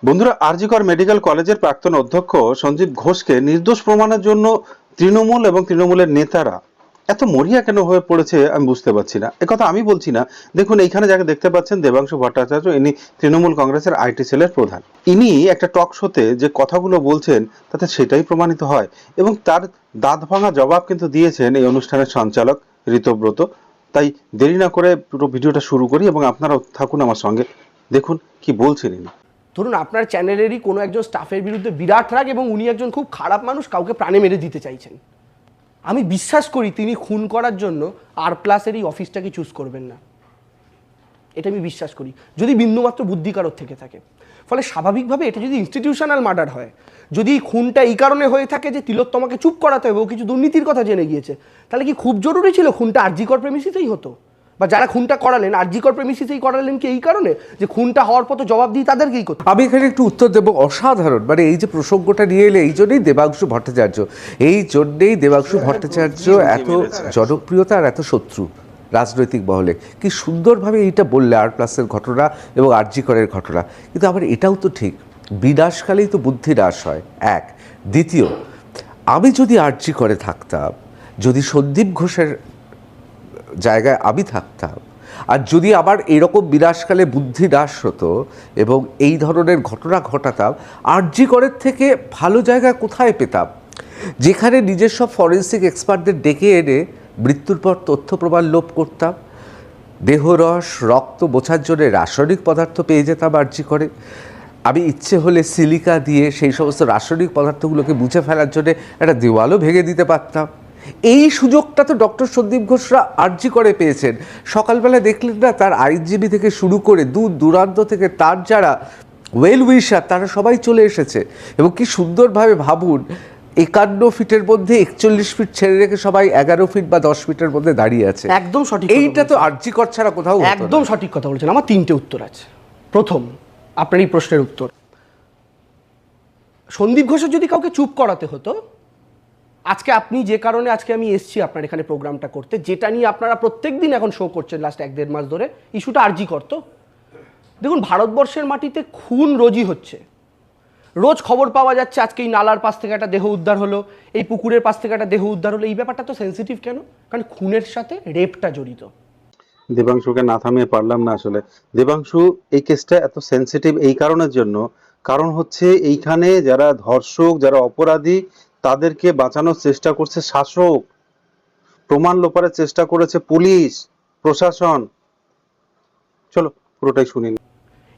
বন্ধুরা, আরজি কর মেডিকেল কলেজের প্রাক্তন অধ্যক্ষ সঞ্জীব ঘোষকে নির্দোষ প্রমাণের জন্য তৃণমূল এবং তৃণমূলের নেতারা এত মরিয়া কেন হয়ে পড়েছে আমি বুঝতে পারছি না। একথা আমি বলছি না। দেখুন, এইখানে যাকে দেখতে পাচ্ছেন দেবাংশু ভট্টাচার্য, ইনি তৃণমূল কংগ্রেসের আইটি সেলের প্রধান। ইনি একটা টক শোতে যে কথাগুলো বলছেন তাতে সেটাই প্রমাণিত হয়, এবং তার দাঁত ভাঙা জবাব কিন্তু দিয়েছেন এই অনুষ্ঠানের সঞ্চালক ঋতব্রত। তাই দেরি না করে পুরো ভিডিওটা শুরু করি এবং আপনারাও থাকুন আমার সঙ্গে, দেখুন কি বলছেন ইনি। ধরুন আপনার চ্যানেলেরই কোনো একজন স্টাফের বিরুদ্ধে বিরাট রাগ এবং উনি একজন খুব খারাপ মানুষ, কাউকে প্রাণে মেরে দিতে চাইছেন। আমি বিশ্বাস করি তিনি খুন করার জন্য R+-এর এই অফিসটাকে চুজ করবেন না, এটা আমি বিশ্বাস করি, যদি বিন্দুমাত্র বুদ্ধিকারক থেকে থাকে। ফলে স্বাভাবিকভাবে এটা যদি ইনস্টিটিউশনাল মার্ডার হয়, যদি খুনটা এই কারণে হয়ে থাকে যে তিলোত্তমাকে চুপ করাতে হবে, ও কিছু দুর্নীতির কথা জেনে গিয়েছে, তাহলে কি খুব জরুরি ছিল খুনটা আরজি কর প্রেমিসিসেই হতো? বা যারা খুনটা করালেন আরজি কর প্রেমিসিসেই করালেন কি এই কারণে যে খুনটা হওয়ার পর তো জবাব দিয়ে তাদেরকেই করতে? আমি এখানে একটু উত্তর দেবো। অসাধারণ, মানে এই যে প্রসঙ্গটা নিয়ে এলে এই জন্যই দেবাংশু ভট্টাচার্য এত জনপ্রিয়তা আর এত শত্রু রাজনৈতিক মহলে। কি সুন্দরভাবে এইটা বললে R+-এর ঘটনা এবং আরজি করের ঘটনা। কিন্তু আবার এটাও তো ঠিক, বিনাশকালেই তো বুদ্ধি নাশ হয়, এক। দ্বিতীয়, আমি যদি আরজি করে থাকতাম, যদি সন্দীপ ঘোষের জায়গায় আমি থাকতাম, আর যদি আবার এরকম বিনাশকালে বুদ্ধি নাশ হতো এবং এই ধরনের ঘটনা ঘটাতাম, আরজি করের থেকে ভালো জায়গা কোথায় পেতাম? যেখানে নিজস্ব ফরেন্সিক এক্সপার্টদের ডেকে এনে মৃত্যুর পর তথ্য প্রমাণ লোপ করতাম, দেহরস রক্ত বোঝার জন্য রাসায়নিক পদার্থ পেয়ে যেতাম আরজি করে। আমি ইচ্ছে হলে সিলিকা দিয়ে সেই সমস্ত রাসায়নিক পদার্থগুলোকে মুছে ফেলার জন্য একটা দেওয়ালও ভেঙে দিতে পারতাম। এই সুযোগটা তো ডক্টর সন্দীপ ঘোষরা আরজি করে পেয়েছেন। সকালবেলা দেখলেন না, তার আইনজীবী থেকে শুরু করে দূর দূরান্ত থেকে তার যারা ওয়েল উইশার তারা সবাই চলে এসেছে। এবং কি সুন্দরভাবে, ভাবুন, 51 ফিটের মধ্যে 41 ফিট ছেড়ে রেখে সবাই 11 ফিট বা 10 ফিটের মধ্যে দাঁড়িয়ে আছে। একদম সঠিক, এইটা তো আরজি কর ছাড়া কোথাও হতো না। একদম সঠিক কথা বলছেন। আমার 3টে উত্তর আছে। প্রথম, আপনার এই প্রশ্নের উত্তর, সন্দীপ ঘোষের যদি কাউকে চুপ করাতে হতো, আজকে আপনি যে কারণে আজকে আমি এসছি আপনার এখানে প্রোগ্রামটা করতে, যেটা নিয়ে আপনারা প্রত্যেকদিন এখন শো করছেন লাস্ট 1-1.5 মাস ধরে, ইস্যুটা আরজি করতো। দেখুন, ভারতবর্ষের মাটিতে খুন রোজই হচ্ছে, রোজ খবর পাওয়া যাচ্ছে আজকে এই নালার পাশ থেকে একটা দেহ উদ্ধার হলো, এই পুকুরের পাশ থেকে একটা দেহ উদ্ধার হলো। এই ব্যাপারটা তো সেন্সিটিভ কেন? কারণ খুনের সাথে রেপটা জড়িত। দেবাংশুকে না থামিয়ে পারলাম না আসলে। দেবাংশু, এই কেসটা এত সেন্সিটিভ এই কারণের জন্য, কারণ হচ্ছে এইখানে যারা ধর্ষক, যারা অপরাধী, তাদেরকে বাঁচানোর চেষ্টা করছে শাসক, প্রমাণ লোপারের চেষ্টা করেছে পুলিশ প্রশাসন। চলো পুরোটাই শুনি।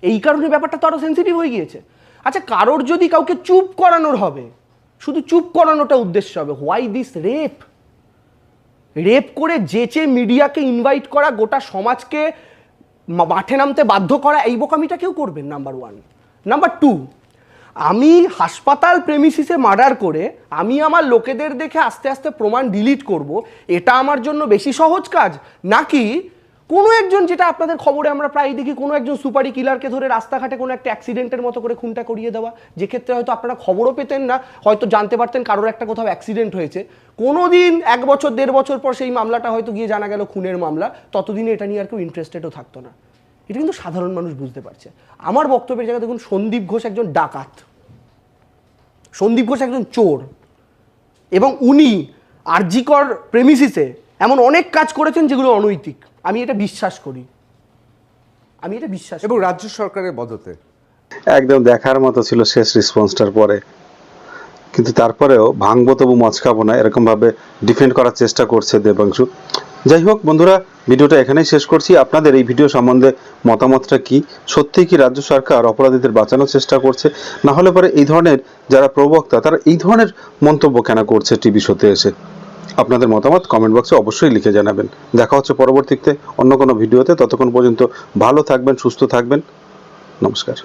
এই কারণে ব্যাপারটা তো আরো সেন্সিটিভ হয়ে গিয়েছে। আচ্ছা, কারোর যদি কাউকে চুপ করানোর হবে, শুধু চুপ করানোটা উদ্দেশ্য হবে, হোয়াই দিস রেপ? রেপ করে যেচে মিডিয়াকে ইনভাইট করা, গোটা সমাজকে মাঠে নামতে বাধ্য করা, এই বোকামিটা কেউ করবেন? নাম্বার 1। নাম্বার 2, আমি হাসপাতাল প্রেমিসিসে মার্ডার করে আমি আমার লোকেদের দেখে আস্তে আস্তে প্রমাণ ডিলিট করব, এটা আমার জন্য বেশি সহজ কাজ, নাকি কোনো একজন, যেটা আপনাদের খবরে আমরা প্রায় দেখি, কোনো একজন সুপারি কিলারকে ধরে রাস্তাঘাটে কোনো একটা অ্যাক্সিডেন্টের মতো করে খুনটা করিয়ে দেওয়া, যে ক্ষেত্রে হয়তো আপনারা খবরও পেতেন না, হয়তো জানতে পারতেন কারোর একটা কোথাও অ্যাক্সিডেন্ট হয়েছে, কোনো দিন 1 বছর 1.5 বছর পর সেই মামলাটা হয়তো গিয়ে জানা গেল খুনের মামলা, ততদিনে এটা নিয়ে আর কেউ ইন্টারেস্টেডও থাকতো না। এটা কিন্তু সাধারণ মানুষ বুঝতে পারছে। আমার বক্তব্যের জায়গায় দেখুন, সন্দীপ ঘোষ একজন ডাকাত, সন্দীপ ঘোষ একজন চোর, এবং উনি আরজি কর প্রেমিসিসে এমন অনেক কাজ করেছেন যেগুলো অনৈতিক। আমি এটা বিশ্বাস করি, এবং রাজ্য সরকারের মদতে একদম দেখার মতো ছিল শেষ রেসপন্সটার পরে। কিন্তু তারপরেও ভাঙবো তবু মচকাবো না, এরকম ভাবে ডিফেন্ড করার চেষ্টা করছে দেবাংশু। যাই হোক বন্ধুরা, ভিডিওটা এখানেই শেষ করছি। আপনাদের এই ভিডিও সম্বন্ধে মতামতটা কি? সত্যি কি রাজ্য সরকার অপরাধীদের বাঁচানোর চেষ্টা করছে? না হলে পরে এই ধরনের যারা প্রবক্তা তারা এই ধরনের মন্তব্য কেন করছে টিভি শোতে এসে? আপনাদের মতামত কমেন্ট বক্সে অবশ্যই লিখে জানাবেন। দেখা হচ্ছে পরবর্তীতে অন্য কোনো ভিডিওতে। ততক্ষণ পর্যন্ত ভালো থাকবেন, সুস্থ থাকবেন। নমস্কার।